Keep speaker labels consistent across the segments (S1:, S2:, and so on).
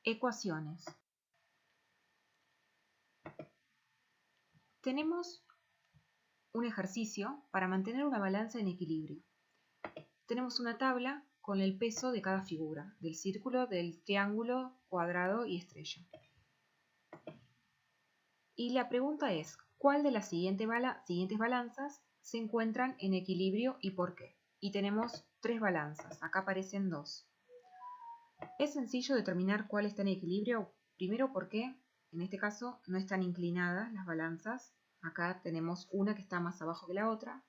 S1: Ecuaciones. Tenemos un ejercicio para mantener una balanza en equilibrio. Tenemos una tabla con el peso de cada figura, del círculo, del triángulo, cuadrado y estrella. Y la pregunta es, ¿cuál de las siguientes balanzas se encuentran en equilibrio y por qué? Y tenemos 3 balanzas, acá aparecen 2. Es sencillo determinar cuál está en equilibrio, primero porque en este caso no están inclinadas las balanzas, acá tenemos una que está más abajo que la otra,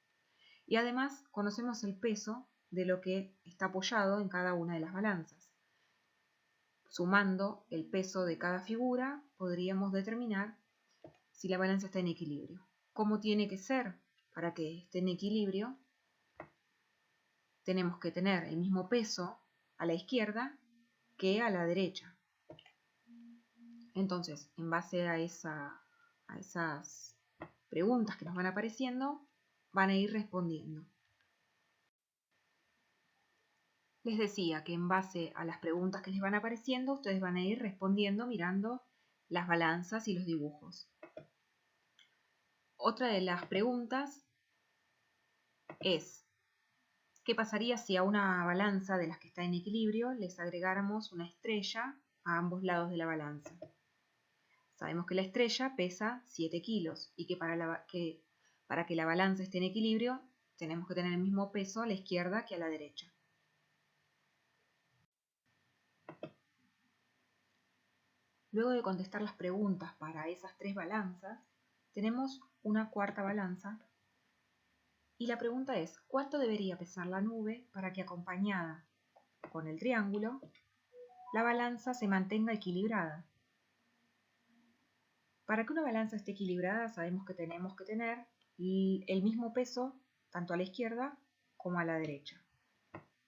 S1: y además conocemos el peso de lo que está apoyado en cada una de las balanzas. Sumando el peso de cada figura podríamos determinar si la balanza está en equilibrio. ¿Cómo tiene que ser para que esté en equilibrio? Tenemos que tener el mismo peso a la izquierda que a la derecha. Entonces, en base a esas preguntas que nos van apareciendo, van a ir respondiendo. Les decía que en base a las preguntas que les van apareciendo, ustedes van a ir respondiendo mirando las balanzas y los dibujos. Otra de las preguntas es, ¿qué pasaría si a una balanza de las que está en equilibrio les agregáramos una estrella a ambos lados de la balanza? Sabemos que la estrella pesa 7 kilos y que para que la balanza esté en equilibrio tenemos que tener el mismo peso a la izquierda que a la derecha. Luego de contestar las preguntas para esas 3 balanzas, tenemos una cuarta balanza y la pregunta es, ¿cuánto debería pesar la nube para que acompañada con el triángulo, la balanza se mantenga equilibrada? Para que una balanza esté equilibrada sabemos que tenemos que tener el mismo peso tanto a la izquierda como a la derecha.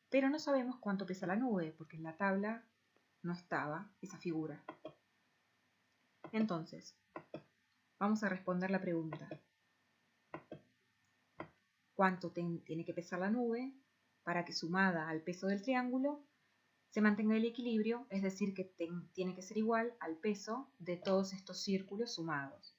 S1: Pero no sabemos cuánto pesa la nube porque en la tabla no estaba esa figura. Entonces, vamos a responder la pregunta. ¿Cuánto tiene que pesar la nube para que sumada al peso del triángulo se mantenga el equilibrio, es decir, que tiene que ser igual al peso de todos estos círculos sumados?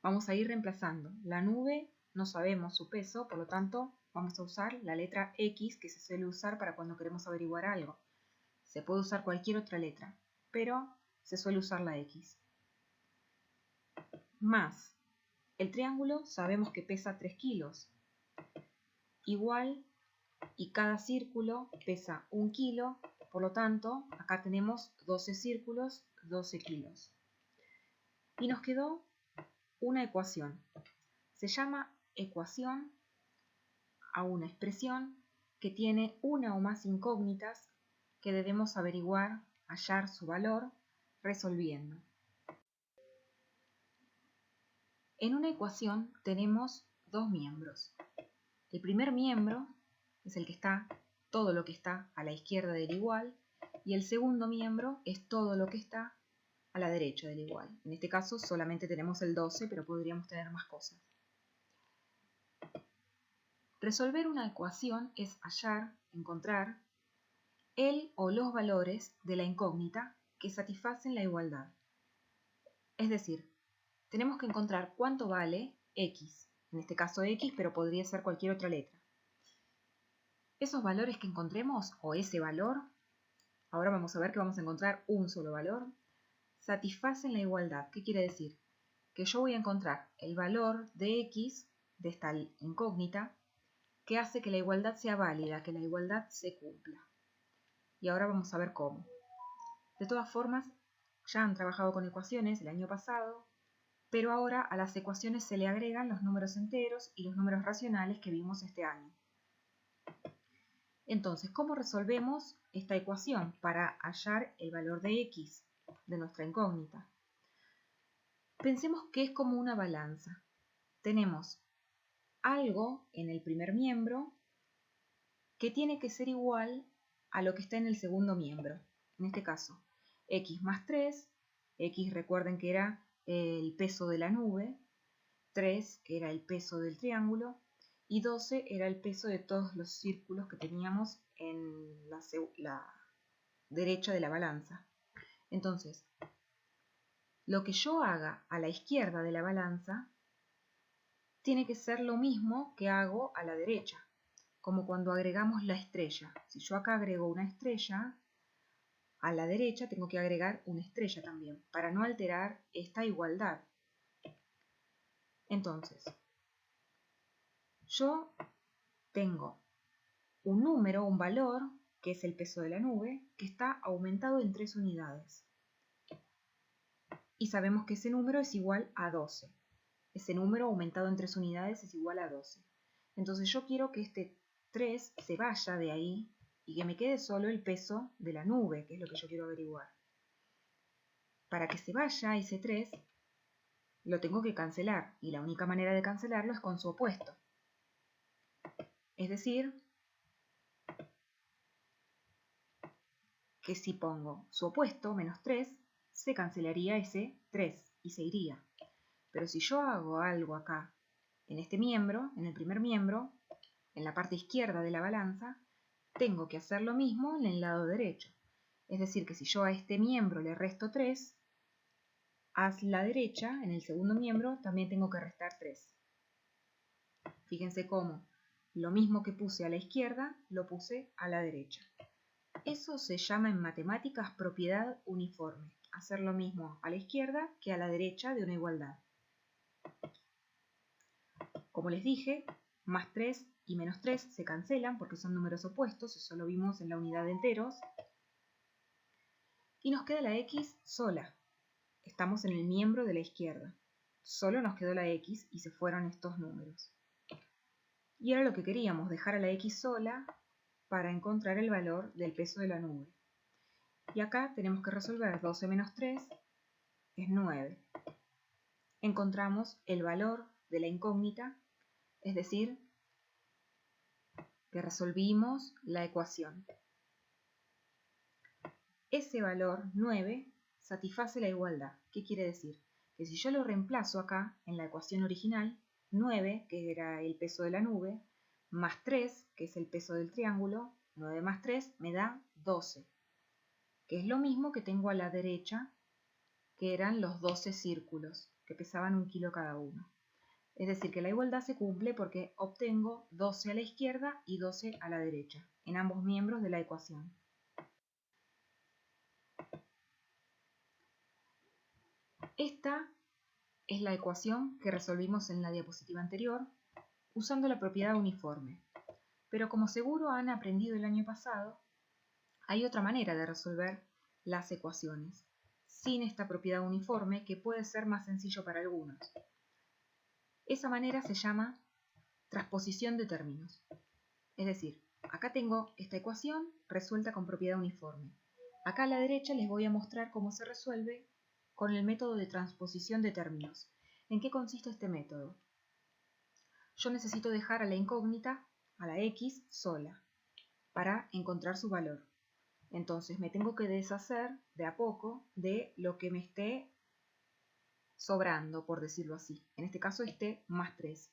S1: Vamos a ir reemplazando. La nube no sabemos su peso, por lo tanto vamos a usar la letra X que se suele usar para cuando queremos averiguar algo. Se puede usar cualquier otra letra, pero se suele usar la X. Más, el triángulo sabemos que pesa 3 kilos. Igual, y cada círculo pesa 1 kilo, por lo tanto, acá tenemos 12 círculos, 12 kilos. Y nos quedó una ecuación. Se llama ecuación a una expresión que tiene una o más incógnitas que debemos averiguar, hallar su valor, resolviendo. En una ecuación tenemos 2 miembros. El primer miembro es el que está, todo lo que está a la izquierda del igual, y el segundo miembro es todo lo que está a la derecha del igual. En este caso solamente tenemos el 12, pero podríamos tener más cosas. Resolver una ecuación es hallar, encontrar, el o los valores de la incógnita que satisfacen la igualdad. Es decir, tenemos que encontrar cuánto vale x, en este caso x, pero podría ser cualquier otra letra. Esos valores que encontremos, o ese valor, ahora vamos a ver que vamos a encontrar un solo valor, satisfacen la igualdad. ¿Qué quiere decir? Que yo voy a encontrar el valor de x, de esta incógnita, que hace que la igualdad sea válida, que la igualdad se cumpla. Y ahora vamos a ver cómo. De todas formas, ya han trabajado con ecuaciones el año pasado, pero ahora a las ecuaciones se le agregan los números enteros y los números racionales que vimos este año. Entonces, ¿cómo resolvemos esta ecuación para hallar el valor de x de nuestra incógnita? Pensemos que es como una balanza. Tenemos algo en el primer miembro que tiene que ser igual a lo que está en el segundo miembro. En este caso, x más 3, x recuerden que era el peso de la nube, 3 que era el peso del triángulo, y 12 era el peso de todos los círculos que teníamos en derecha de la balanza. Entonces, lo que yo haga a la izquierda de la balanza tiene que ser lo mismo que hago a la derecha, como cuando agregamos la estrella. Si yo acá agrego una estrella, a la derecha tengo que agregar una estrella también, para no alterar esta igualdad. Entonces, yo tengo un número, un valor, que es el peso de la nube, que está aumentado en 3 unidades. Y sabemos que ese número es igual a 12. Ese número aumentado en 3 unidades es igual a 12. Entonces yo quiero que este 3 se vaya de ahí y que me quede solo el peso de la nube, que es lo que yo quiero averiguar. Para que se vaya ese 3, lo tengo que cancelar, y la única manera de cancelarlo es con su opuesto. Es decir, que si pongo su opuesto, menos 3, se cancelaría ese 3 y se iría. Pero si yo hago algo acá, en este miembro, en el primer miembro, en la parte izquierda de la balanza, tengo que hacer lo mismo en el lado derecho. Es decir, que si yo a este miembro le resto 3, a la derecha, en el segundo miembro, también tengo que restar 3. Fíjense cómo lo mismo que puse a la izquierda, lo puse a la derecha. Eso se llama en matemáticas propiedad uniforme. Hacer lo mismo a la izquierda que a la derecha de una igualdad. Como les dije, más 3 y menos 3 se cancelan porque son números opuestos, eso lo vimos en la unidad de enteros. Y nos queda la x sola. Estamos en el miembro de la izquierda. Solo nos quedó la x y se fueron estos números. Y era lo que queríamos, dejar a la x sola para encontrar el valor del peso de la nube. Y acá tenemos que resolver 12 menos 3 es 9. Encontramos el valor de la incógnita, es decir, que resolvimos la ecuación. Ese valor 9 satisface la igualdad. ¿Qué quiere decir? Que si yo lo reemplazo acá en la ecuación original, 9, que era el peso de la nube, más 3, que es el peso del triángulo, 9 más 3 me da 12, que es lo mismo que tengo a la derecha, que eran los 12 círculos, que pesaban 1 kilo cada uno. Es decir, que la igualdad se cumple porque obtengo 12 a la izquierda y 12 a la derecha, en ambos miembros de la ecuación. Esta es la ecuación que resolvimos en la diapositiva anterior, usando la propiedad uniforme. Pero como seguro han aprendido el año pasado, hay otra manera de resolver las ecuaciones, sin esta propiedad uniforme, que puede ser más sencillo para algunos. Esa manera se llama transposición de términos. Es decir, acá tengo esta ecuación resuelta con propiedad uniforme. Acá a la derecha les voy a mostrar cómo se resuelve con el método de transposición de términos. ¿En qué consiste este método? Yo necesito dejar a la incógnita, a la x, sola, para encontrar su valor. Entonces me tengo que deshacer de a poco de lo que me esté sobrando, por decirlo así. En este caso este más 3.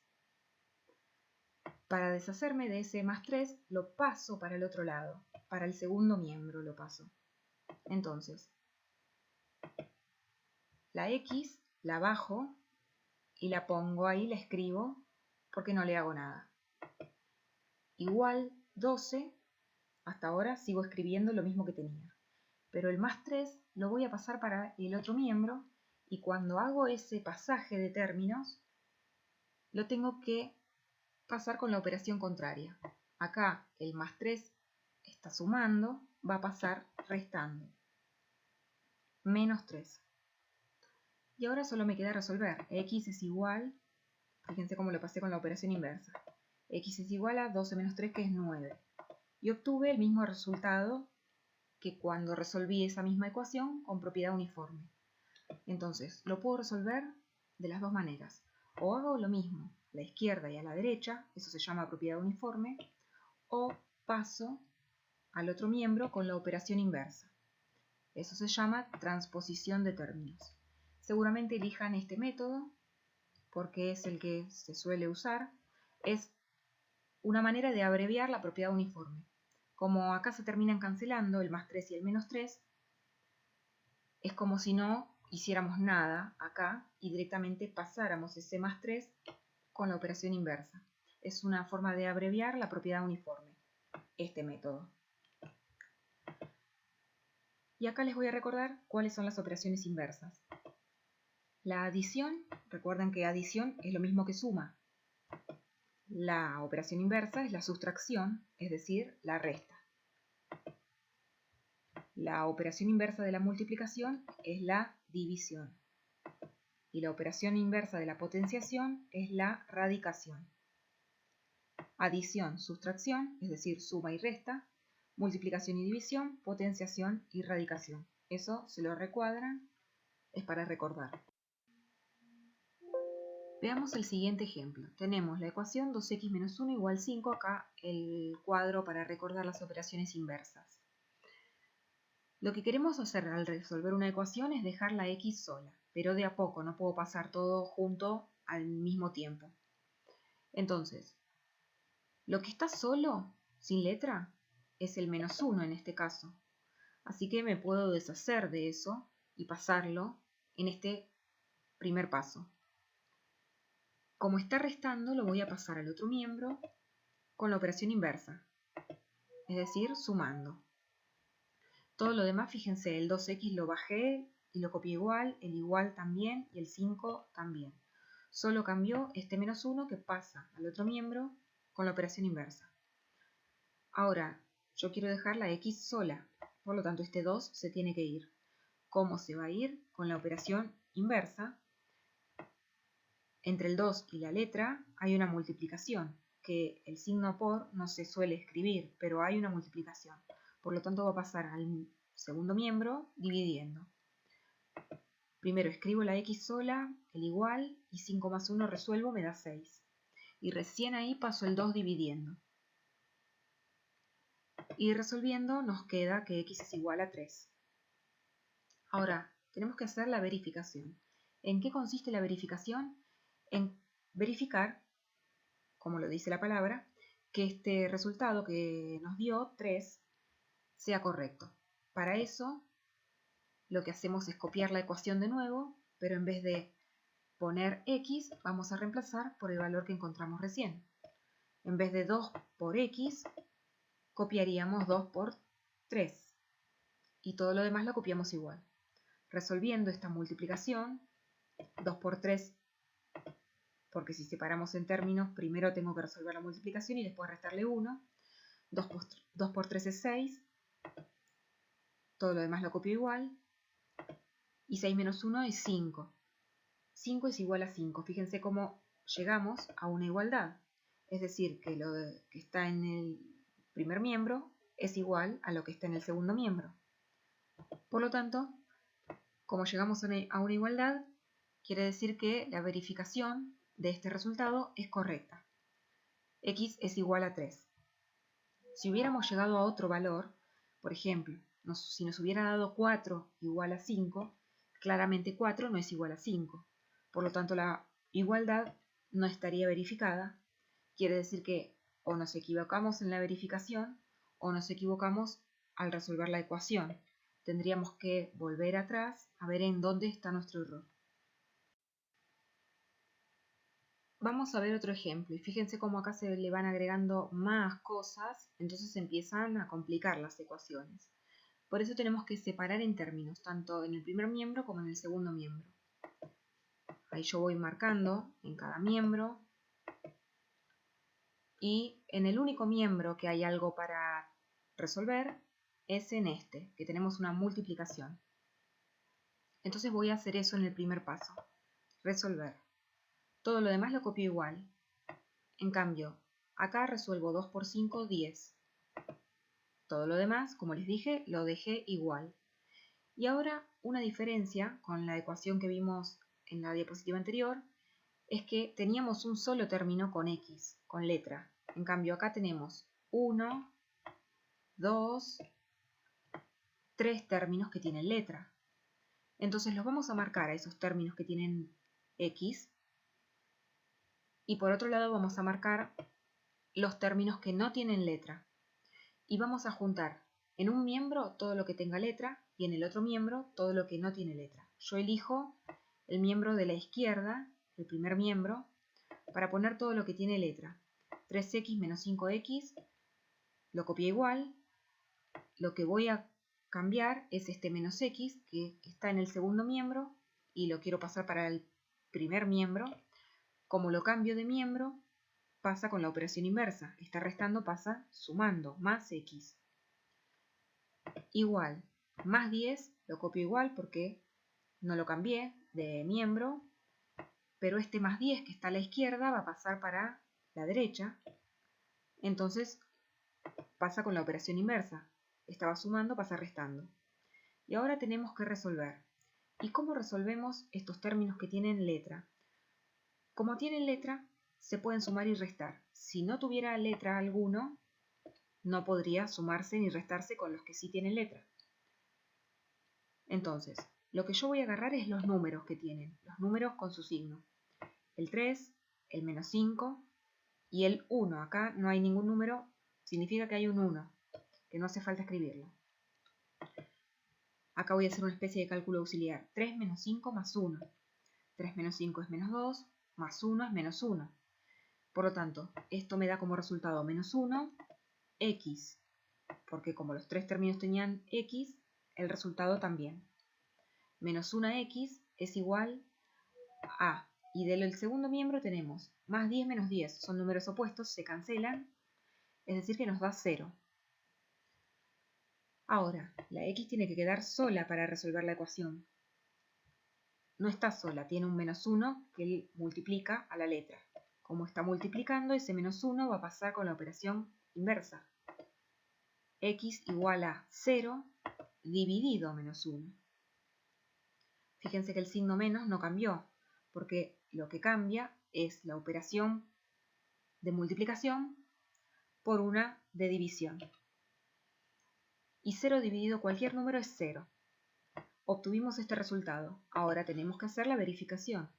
S1: Para deshacerme de ese más 3, lo paso para el otro lado. Para el segundo miembro lo paso. Entonces, la x la bajo y la pongo ahí, la escribo, porque no le hago nada. Igual 12, hasta ahora sigo escribiendo lo mismo que tenía. Pero el más 3 lo voy a pasar para el otro miembro, y cuando hago ese pasaje de términos, lo tengo que pasar con la operación contraria. Acá el más 3 está sumando, va a pasar restando. Menos 3. Y ahora solo me queda resolver. X es igual, fíjense cómo lo pasé con la operación inversa. X es igual a 12 menos 3, que es 9. Y obtuve el mismo resultado que cuando resolví esa misma ecuación con propiedad uniforme. Entonces, lo puedo resolver de las dos maneras. O hago lo mismo a la izquierda y a la derecha, eso se llama propiedad uniforme, o paso al otro miembro con la operación inversa. Eso se llama transposición de términos. Seguramente elijan este método porque es el que se suele usar. Es una manera de abreviar la propiedad uniforme. Como acá se terminan cancelando el más 3 y el menos 3, es como si no hiciéramos nada acá y directamente pasáramos ese más 3 con la operación inversa. Es una forma de abreviar la propiedad uniforme, este método. Y acá les voy a recordar cuáles son las operaciones inversas. La adición, recuerden que adición es lo mismo que suma. La operación inversa es la sustracción, es decir, la resta. La operación inversa de la multiplicación es la división. Y la operación inversa de la potenciación es la radicación. Adición, sustracción, es decir, suma y resta. Multiplicación y división, potenciación y radicación. Eso se lo recuadran, es para recordar. Veamos el siguiente ejemplo. Tenemos la ecuación 2x menos 1 igual 5, acá el cuadro para recordar las operaciones inversas. Lo que queremos hacer al resolver una ecuación es dejar la x sola, pero de a poco, no puedo pasar todo junto al mismo tiempo. Entonces, lo que está solo, sin letra, es el menos 1 en este caso. Así que me puedo deshacer de eso y pasarlo en este primer paso. Como está restando, lo voy a pasar al otro miembro con la operación inversa, es decir, sumando. Todo lo demás, fíjense, el 2x lo bajé y lo copié igual, el igual también y el 5 también. Solo cambió este menos 1 que pasa al otro miembro con la operación inversa. Ahora, yo quiero dejar la x sola, por lo tanto este 2 se tiene que ir. ¿Cómo se va a ir? Con la operación inversa. Entre el 2 y la letra hay una multiplicación, que el signo por no se suele escribir, pero hay una multiplicación. Por lo tanto va a pasar al segundo miembro dividiendo. Primero escribo la x sola, el igual, y 5 más 1 resuelvo, me da 6. Y recién ahí paso el 2 dividiendo. Y resolviendo nos queda que x es igual a 3. Ahora, tenemos que hacer la verificación. ¿En qué consiste la verificación? En verificar, como lo dice la palabra, que este resultado que nos dio, 3, sea correcto. Para eso, lo que hacemos es copiar la ecuación de nuevo, pero en vez de poner x, vamos a reemplazar por el valor que encontramos recién. En vez de 2 por x, copiaríamos 2 por 3. Y todo lo demás lo copiamos igual. Resolviendo esta multiplicación, 2 por 3, porque si separamos en términos, primero tengo que resolver la multiplicación y después restarle 1. 2 por 3 es 6. Todo lo demás lo copio igual. Y 6 menos 1 es 5. 5 es igual a 5. Fíjense cómo llegamos a una igualdad. Es decir, que lo que está en el primer miembro es igual a lo que está en el segundo miembro. Por lo tanto, como llegamos a una igualdad, quiere decir que la verificación de este resultado es correcta. X es igual a 3. Si hubiéramos llegado a otro valor, por ejemplo, si nos hubiera dado 4 igual a 5, claramente 4 no es igual a 5. Por lo tanto, la igualdad no estaría verificada. Quiere decir que o nos equivocamos en la verificación o nos equivocamos al resolver la ecuación. Tendríamos que volver atrás a ver en dónde está nuestro error. Vamos a ver otro ejemplo y fíjense cómo acá se le van agregando más cosas, entonces empiezan a complicar las ecuaciones. Por eso tenemos que separar en términos, tanto en el primer miembro como en el segundo miembro. Ahí yo voy marcando en cada miembro y en el único miembro que hay algo para resolver es en este, que tenemos una multiplicación. Entonces voy a hacer eso en el primer paso, resolver. Todo lo demás lo copio igual. En cambio, acá resuelvo 2 por 5, 10. Todo lo demás, como les dije, lo dejé igual. Y ahora una diferencia con la ecuación que vimos en la diapositiva anterior es que teníamos un solo término con x, con letra. En cambio acá tenemos 1, 2, 3 términos que tienen letra. Entonces los vamos a marcar a esos términos que tienen x. Y por otro lado vamos a marcar los términos que no tienen letra. y vamos a juntar en un miembro todo lo que tenga letra y en el otro miembro todo lo que no tiene letra. Yo elijo el miembro de la izquierda, el primer miembro, para poner todo lo que tiene letra. 3x menos 5x, lo copié igual. Lo que voy a cambiar es este menos x, que está en el segundo miembro, y lo quiero pasar para el primer miembro. Como lo cambio de miembro, pasa con la operación inversa. Está restando, pasa sumando, más x. Igual, más 10, lo copio igual porque no lo cambié de miembro, pero este más 10 que está a la izquierda va a pasar para la derecha. Entonces pasa con la operación inversa. Estaba sumando, pasa restando. Y ahora tenemos que resolver. ¿Y cómo resolvemos estos términos que tienen letra? Como tienen letra, se pueden sumar y restar. Si no tuviera letra alguno, no podría sumarse ni restarse con los que sí tienen letra. Entonces, lo que yo voy a agarrar es los números que tienen, los números con su signo. El 3, el menos 5 y el 1. Acá no hay ningún número, significa que hay un 1, que no hace falta escribirlo. Acá voy a hacer una especie de cálculo auxiliar. 3 menos 5 más 1. 3 menos 5 es menos 2, más 1 es menos 1. Por lo tanto, esto me da como resultado menos 1, x. Porque como los tres términos tenían x, el resultado también. Menos 1x es igual a, y del segundo miembro tenemos más 10 menos 10, son números opuestos, se cancelan, es decir que nos da 0. Ahora, la x tiene que quedar sola para resolver la ecuación. No está sola, tiene un menos 1 que multiplica a la letra. Como está multiplicando, ese menos 1 va a pasar con la operación inversa. X igual a 0 dividido menos 1. Fíjense que el signo menos no cambió, porque lo que cambia es la operación de multiplicación por una de división. Y 0 dividido cualquier número es 0. Obtuvimos este resultado. Ahora tenemos que hacer la verificación.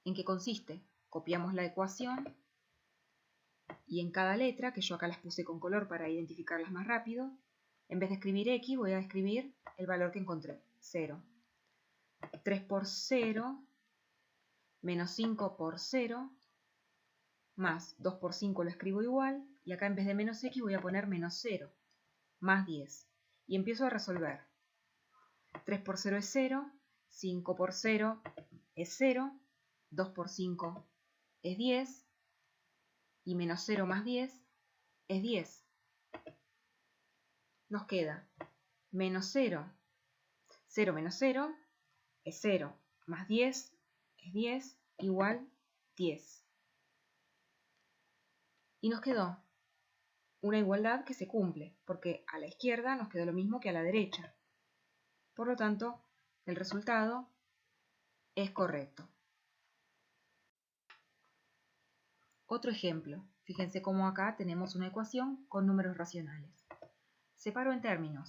S1: ¿En qué consiste? Copiamos la ecuación y en cada letra, que yo acá las puse con color para identificarlas más rápido, en vez de escribir x voy a escribir el valor que encontré, 0. 3 por 0, menos 5 por 0, más 2 por 5 lo escribo igual, y acá en vez de menos x voy a poner menos 0, más 10. Y empiezo a resolver. 3 por 0 es 0, 5 por 0 es 0, 2 por 5 es 10, y menos 0 más 10 es 10. Nos queda menos 0, 0 menos 0 es 0, más 10 es 10, igual 10. Y nos quedó una igualdad que se cumple, porque a la izquierda nos quedó lo mismo que a la derecha. Por lo tanto, el resultado es correcto. Otro ejemplo. Fíjense cómo acá tenemos una ecuación con números racionales. Separo en términos.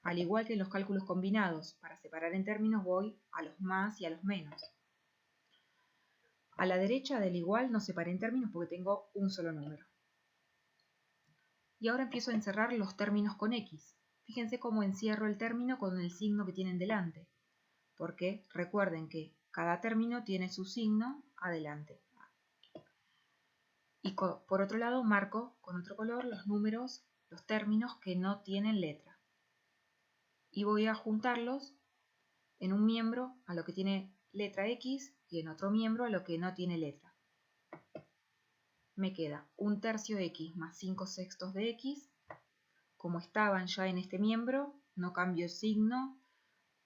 S1: Al igual que en los cálculos combinados, para separar en términos voy a los más y a los menos. A la derecha del igual no separé en términos porque tengo un solo número. Y ahora empiezo a encerrar los términos con x. Fíjense cómo encierro el término con el signo que tienen delante. Porque recuerden que cada término tiene su signo adelante. Y por otro lado marco con otro color los números, los términos que no tienen letra. Y voy a juntarlos en un miembro a lo que tiene letra X y en otro miembro a lo que no tiene letra. Me queda 1/3 x más 5/6 de x. Como estaban ya en este miembro, no cambio el signo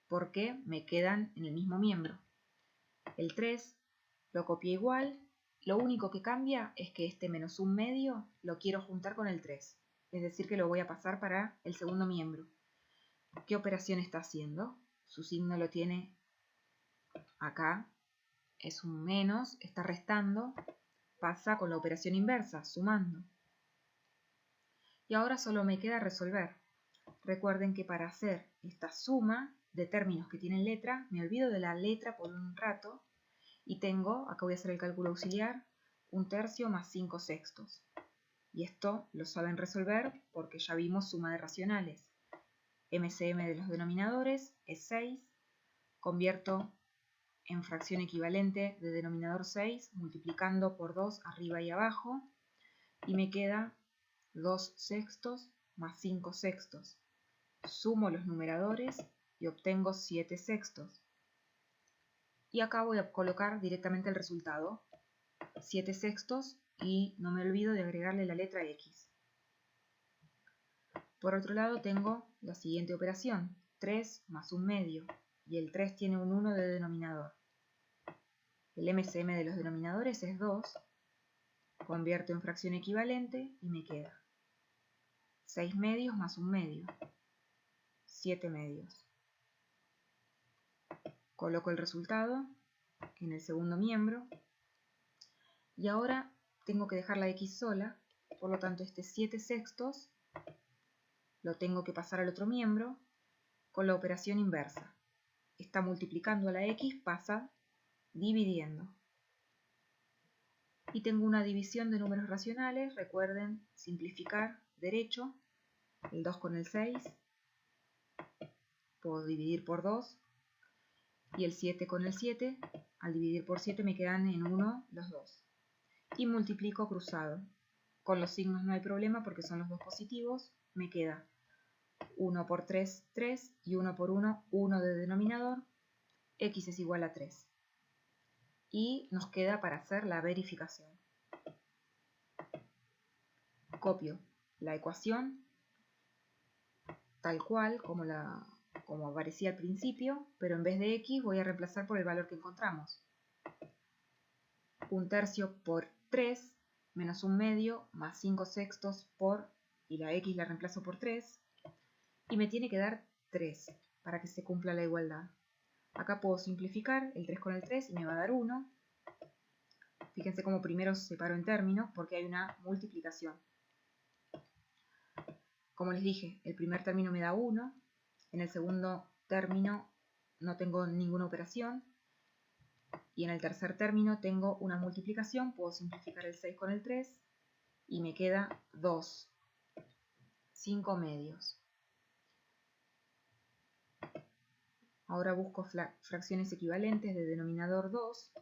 S1: porque me quedan en el mismo miembro. El 3 lo copié igual. Lo único que cambia es que este menos 1/2 lo quiero juntar con el 3. Es decir que lo voy a pasar para el segundo miembro. ¿Qué operación está haciendo? Su signo lo tiene acá. Es un menos, está restando. Pasa con la operación inversa, sumando. Y ahora solo me queda resolver. Recuerden que para hacer esta suma de términos que tienen letra, me olvido de la letra por un rato y tengo, acá voy a hacer el cálculo auxiliar, 1/3 más 5/6. Y esto lo saben resolver porque ya vimos suma de racionales. MCM de los denominadores es 6. Convierto en fracción equivalente de denominador 6 multiplicando por 2 arriba y abajo. Y me queda 2 sextos más 5 sextos. Sumo los numeradores y obtengo 7 sextos. Y acá voy a colocar directamente el resultado. 7 sextos y no me olvido de agregarle la letra X. Por otro lado tengo la siguiente operación. 3 más 1 medio. Y el 3 tiene un 1 de denominador. El MCM de los denominadores es 2. Convierto en fracción equivalente y me queda 6 medios más 1 medio. 7 medios. Coloco el resultado en el segundo miembro. Y ahora tengo que dejar la X sola. Por lo tanto, este 7 sextos lo tengo que pasar al otro miembro con la operación inversa. Está multiplicando a la X, pasa dividiendo. Y tengo una división de números racionales. Recuerden simplificar derecho. El 2 con el 6. Puedo dividir por 2. Y el 7 con el 7. Al dividir por 7 me quedan en 1 los dos. Y multiplico cruzado. Con los signos no hay problema porque son los dos positivos. Me queda 1 por 3, 3. Y 1 por 1, 1 de denominador. X es igual a 3. Y nos queda para hacer la verificación. Copio la ecuación tal cual como aparecía al principio, pero en vez de X voy a reemplazar por el valor que encontramos. 1/3 por 3 menos 1 medio más 5 sextos por, y la X la reemplazo por 3, y me tiene que dar 3 para que se cumpla la igualdad. Acá puedo simplificar el 3 con el 3 y me va a dar 1. Fíjense cómo primero separo en términos porque hay una multiplicación. Como les dije, el primer término me da 1, en el segundo término no tengo ninguna operación, y en el tercer término tengo una multiplicación, puedo simplificar el 6 con el 3, y me queda 2, 5 medios. Ahora busco fracciones equivalentes de denominador 2,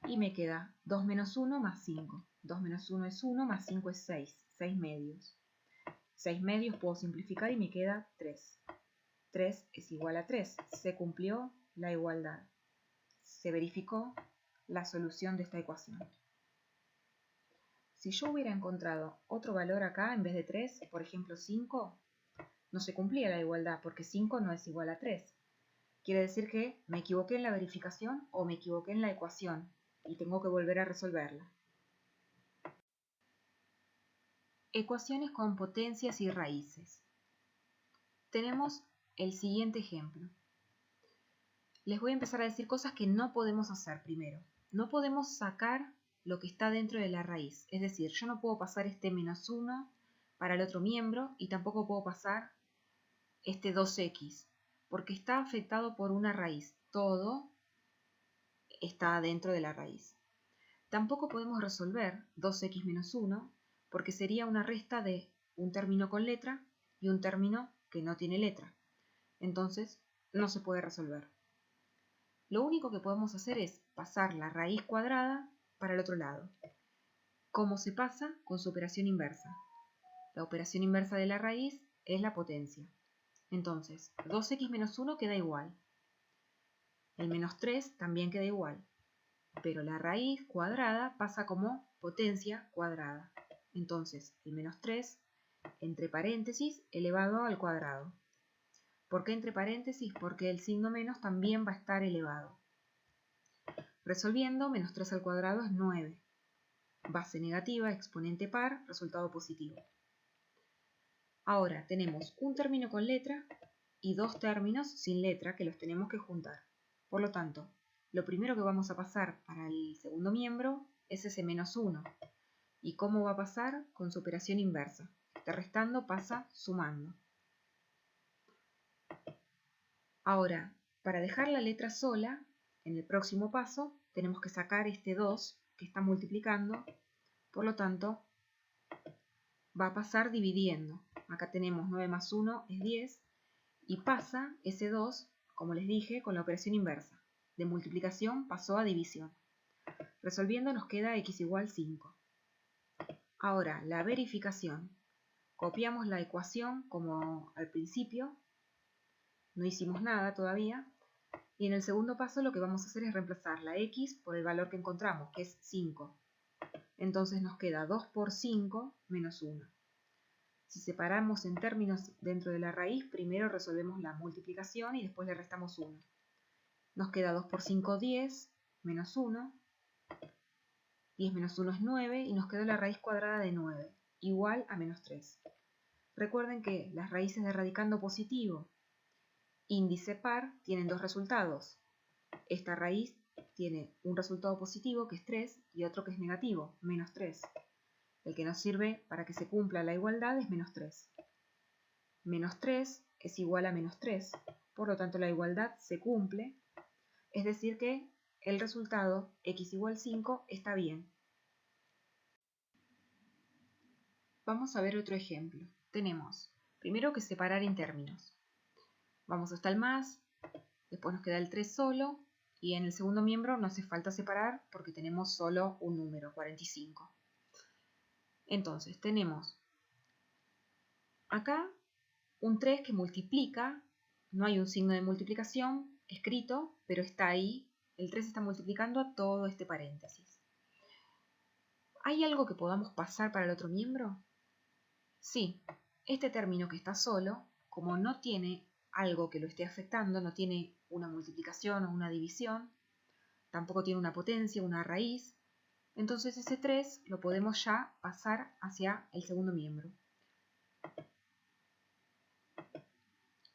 S1: y me queda 2 menos 1 más 5. 2 menos 1 es 1, más 5 es 6, 6 medios. 6 medios puedo simplificar y me queda 3. 3 es igual a 3. Se cumplió la igualdad. Se verificó la solución de esta ecuación. Si yo hubiera encontrado otro valor acá en vez de 3, por ejemplo 5, no se cumplía la igualdad porque 5 no es igual a 3. Quiere decir que me equivoqué en la verificación o me equivoqué en la ecuación y tengo que volver a resolverla. Ecuaciones con potencias y raíces. Tenemos el siguiente ejemplo. Les voy a empezar a decir cosas que no podemos hacer primero. No podemos sacar lo que está dentro de la raíz. Es decir, yo no puedo pasar este menos 1 para el otro miembro y tampoco puedo pasar este 2x, porque está afectado por una raíz. Todo está dentro de la raíz. Tampoco podemos resolver 2x menos 1 porque sería una resta de un término con letra y un término que no tiene letra. Entonces, no se puede resolver. Lo único que podemos hacer es pasar la raíz cuadrada para el otro lado. ¿Cómo se pasa? Con su operación inversa. La operación inversa de la raíz es la potencia. Entonces, 2x menos 1 queda igual. El menos 3 también queda igual. Pero la raíz cuadrada pasa como potencia cuadrada. Entonces, el menos 3 entre paréntesis elevado al cuadrado. ¿Por qué entre paréntesis? Porque el signo menos también va a estar elevado. Resolviendo, menos 3 al cuadrado es 9. Base negativa, exponente par, resultado positivo. Ahora tenemos un término con letra y dos términos sin letra que los tenemos que juntar. Por lo tanto, lo primero que vamos a pasar para el segundo miembro es ese menos 1. ¿Y cómo va a pasar? Con su operación inversa. Este restando pasa sumando. Ahora, para dejar la letra sola, en el próximo paso tenemos que sacar este 2 que está multiplicando, por lo tanto va a pasar dividiendo. Acá tenemos 9 más 1 es 10 y pasa ese 2, como les dije, con la operación inversa. De multiplicación pasó a división. Resolviendo nos queda x igual 5. Ahora, la verificación. Copiamos la ecuación como al principio, no hicimos nada todavía, y en el segundo paso lo que vamos a hacer es reemplazar la x por el valor que encontramos, que es 5. Entonces nos queda 2 por 5 menos 1. Si separamos en términos dentro de la raíz, primero resolvemos la multiplicación y después le restamos 1. Nos queda 2 por 5, 10, menos 1. 10 menos 1 es 9 y nos quedó la raíz cuadrada de 9, igual a menos 3. Recuerden que las raíces de radicando positivo, índice par, tienen dos resultados. Esta raíz tiene un resultado positivo, que es 3, y otro que es negativo, menos 3. El que nos sirve para que se cumpla la igualdad es menos 3. Menos 3 es igual a menos 3, por lo tanto la igualdad se cumple, es decir que el resultado x igual 5 está bien. Vamos a ver otro ejemplo. Tenemos primero que separar en términos. Vamos hasta el más, después nos queda el 3 solo, y en el segundo miembro no hace falta separar porque tenemos solo un número, 45. Entonces tenemos acá un 3 que multiplica, no hay un signo de multiplicación escrito, pero está ahí, el 3 está multiplicando a todo este paréntesis. ¿Hay algo que podamos pasar para el otro miembro? Sí, este término que está solo, como no tiene algo que lo esté afectando, no tiene una multiplicación o una división, tampoco tiene una potencia, una raíz, entonces ese 3 lo podemos ya pasar hacia el segundo miembro.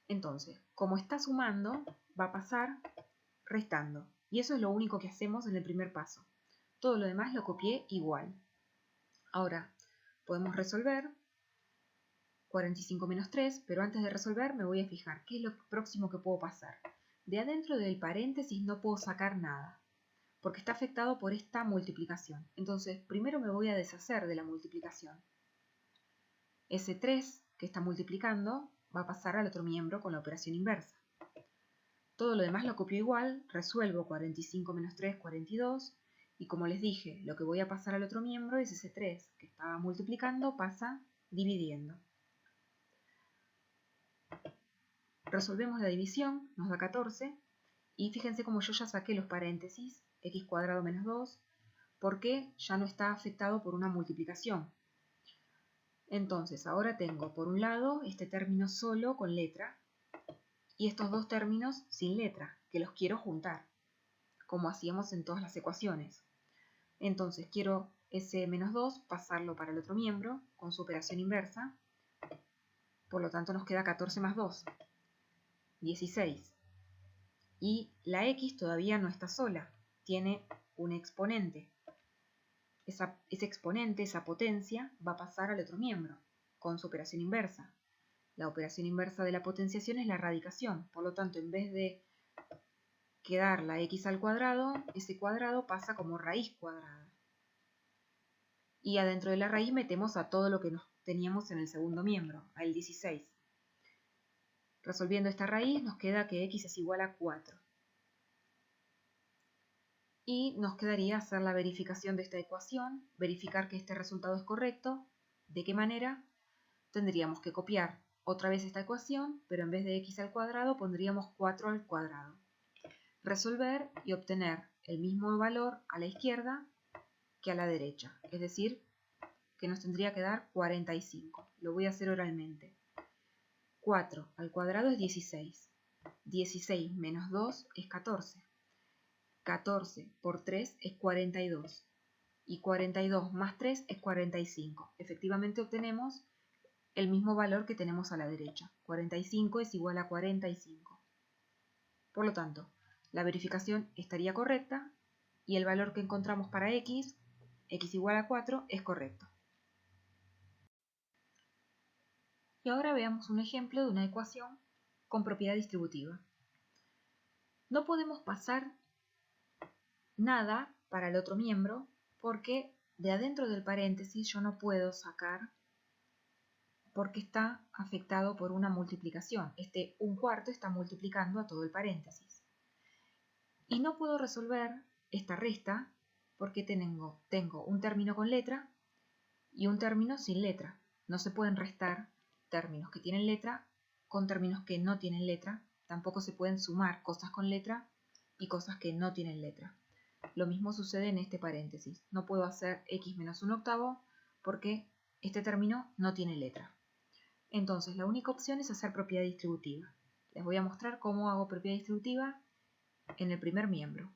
S1: Entonces, como está sumando, va a pasar restando. Y eso es lo único que hacemos en el primer paso. Todo lo demás lo copié igual. Ahora, podemos resolver 45 menos 3, pero antes de resolver me voy a fijar qué es lo próximo que puedo pasar. De adentro del paréntesis no puedo sacar nada, porque está afectado por esta multiplicación. Entonces, primero me voy a deshacer de la multiplicación. Ese 3 que está multiplicando va a pasar al otro miembro con la operación inversa. Todo lo demás lo copio igual, resuelvo 45 menos 3, 42, y como les dije, lo que voy a pasar al otro miembro es ese 3 que estaba multiplicando, pasa dividiendo. Resolvemos la división, nos da 14, y fíjense como yo ya saqué los paréntesis, x cuadrado menos 2, porque ya no está afectado por una multiplicación. Entonces, ahora tengo por un lado este término solo con letra, y estos dos términos sin letra, que los quiero juntar, como hacíamos en todas las ecuaciones. Entonces quiero ese menos 2 pasarlo para el otro miembro con su operación inversa, por lo tanto nos queda 14 más 2, 16. Y la x todavía no está sola, tiene un exponente. Ese exponente, esa potencia, va a pasar al otro miembro con su operación inversa. La operación inversa de la potenciación es la radicación, por lo tanto, en vez de quedar la x al cuadrado, ese cuadrado pasa como raíz cuadrada. Y adentro de la raíz metemos a todo lo que nos teníamos en el segundo miembro, al 16. Resolviendo esta raíz nos queda que x es igual a 4. Y nos quedaría hacer la verificación de esta ecuación, verificar que este resultado es correcto. ¿De qué manera? Tendríamos que copiar otra vez esta ecuación, pero en vez de x al cuadrado pondríamos 4 al cuadrado. Resolver y obtener el mismo valor a la izquierda que a la derecha, es decir, que nos tendría que dar 45. Lo voy a hacer oralmente. 4 al cuadrado es 16. 16 menos 2 es 14. 14 por 3 es 42. Y 42 más 3 es 45. Efectivamente obtenemos el mismo valor que tenemos a la derecha. 45 es igual a 45. Por lo tanto, la verificación estaría correcta y el valor que encontramos para x igual a 4, es correcto. Y ahora veamos un ejemplo de una ecuación con propiedad distributiva. No podemos pasar nada para el otro miembro porque de adentro del paréntesis yo no puedo sacar porque está afectado por una multiplicación. Este 1/4 está multiplicando a todo el paréntesis. Y no puedo resolver esta resta porque tengo un término con letra y un término sin letra. No se pueden restar términos que tienen letra con términos que no tienen letra. Tampoco se pueden sumar cosas con letra y cosas que no tienen letra. Lo mismo sucede en este paréntesis. No puedo hacer x menos 1/8 porque este término no tiene letra. Entonces, la única opción es hacer propiedad distributiva. Les voy a mostrar cómo hago propiedad distributiva en el primer miembro.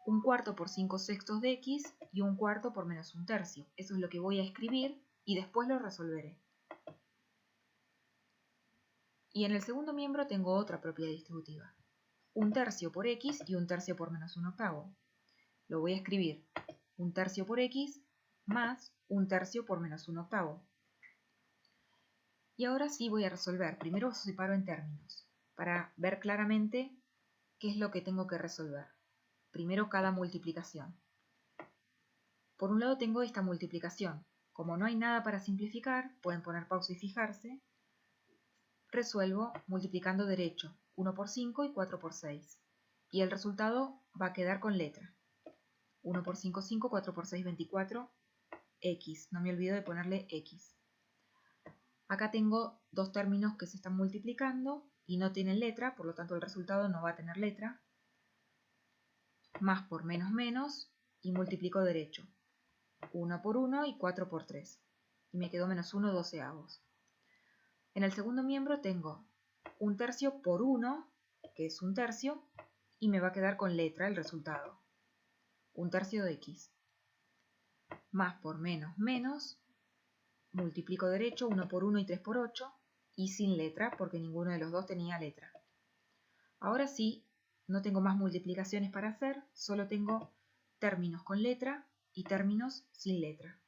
S1: 1/4 por 5/6 de x y 1/4 por menos 1/3. Eso es lo que voy a escribir y después lo resolveré. Y en el segundo miembro tengo otra propiedad distributiva. 1/3 por x y 1/3 por menos 1/8. Lo voy a escribir 1/3 por x más 1/3 por menos 1/8. Y ahora sí voy a resolver. Primero separo en términos para ver claramente qué es lo que tengo que resolver. Primero cada multiplicación. Por un lado tengo esta multiplicación. Como no hay nada para simplificar, pueden poner pausa y fijarse. Resuelvo multiplicando derecho, 1 por 5 y 4 por 6. Y el resultado va a quedar con letra. 1 por 5, 5, 4 por 6, 24, x. No me olvido de ponerle x. Acá tengo dos términos que se están multiplicando y no tienen letra, por lo tanto el resultado no va a tener letra. Más por menos menos y multiplico derecho. 1 por 1 y 4 por 3. Y me quedó menos 1 doceavos. En el segundo miembro tengo 1/3 por 1, que es 1/3, y me va a quedar con letra el resultado. 1/3 de x. Más por menos menos, multiplico derecho, 1 por 1 y 3 por 8, y sin letra, porque ninguno de los dos tenía letra. Ahora sí, no tengo más multiplicaciones para hacer, solo tengo términos con letra y términos sin letra.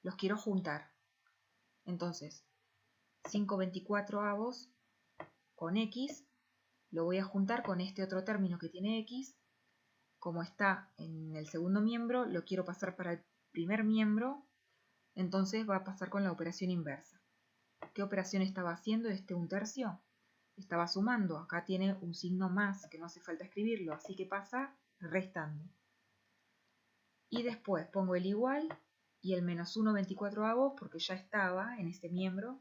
S1: Los quiero juntar. Entonces, 5/24 con x, lo voy a juntar con este otro término que tiene x. Como está en el segundo miembro, lo quiero pasar para el primer miembro, entonces va a pasar con la operación inversa. ¿Qué operación estaba haciendo este 1/3? Estaba sumando. Acá tiene un signo más que no hace falta escribirlo, así que pasa restando. Y después pongo el igual y el menos 1/24 porque ya estaba en este miembro.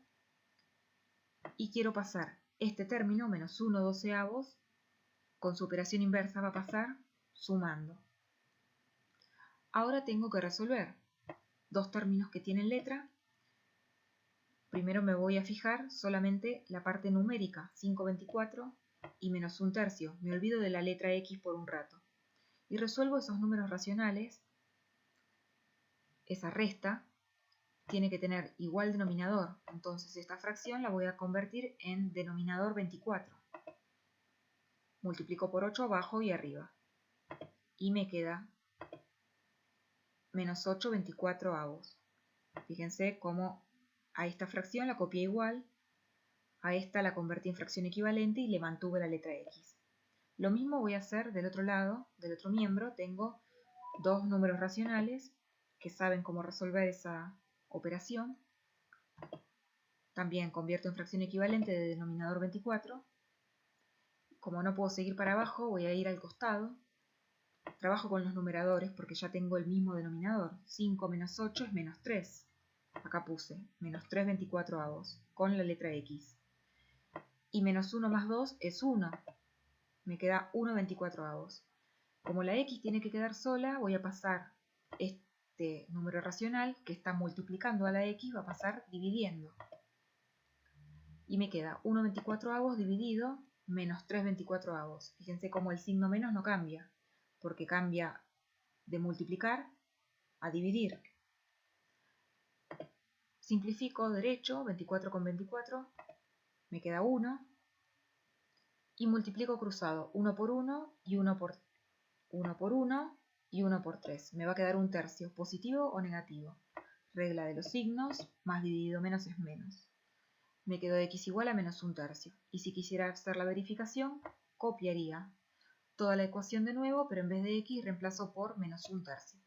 S1: Y quiero pasar este término, menos 1 doceavos, con su operación inversa va a pasar sumando. Ahora tengo que resolver dos términos que tienen letra. Primero me voy a fijar solamente la parte numérica, 5/24 y menos 1/3. Me olvido de la letra x por un rato. Y resuelvo esos números racionales. Esa resta tiene que tener igual denominador. Entonces esta fracción la voy a convertir en denominador 24. Multiplico por 8 abajo y arriba. Y me queda menos 8/24. Fíjense cómo a esta fracción la copié igual, a esta la convertí en fracción equivalente y le mantuve la letra x. Lo mismo voy a hacer del otro lado, del otro miembro. Tengo dos números racionales que saben cómo resolver esa operación. También convierto en fracción equivalente de denominador 24. Como no puedo seguir para abajo, voy a ir al costado. Trabajo con los numeradores porque ya tengo el mismo denominador. 5 menos 8 es menos 3. Acá puse menos 3/24 con la letra x. Y menos 1 más 2 es 1. Me queda 1/24. Como la x tiene que quedar sola, voy a pasar este número racional que está multiplicando a la x, va a pasar dividiendo. Y me queda 1/24 dividido menos 3/24. Fíjense cómo el signo menos no cambia, porque cambia de multiplicar a dividir. Simplifico derecho, 24 con 24, me queda 1. Y multiplico cruzado, 1 por 1 y 1 por 1 y 1 por 3. Me va a quedar 1/3, positivo o negativo. Regla de los signos, más dividido menos es menos. Me quedó x igual a menos 1/3. Y si quisiera hacer la verificación, copiaría toda la ecuación de nuevo, pero en vez de x reemplazo por menos 1/3.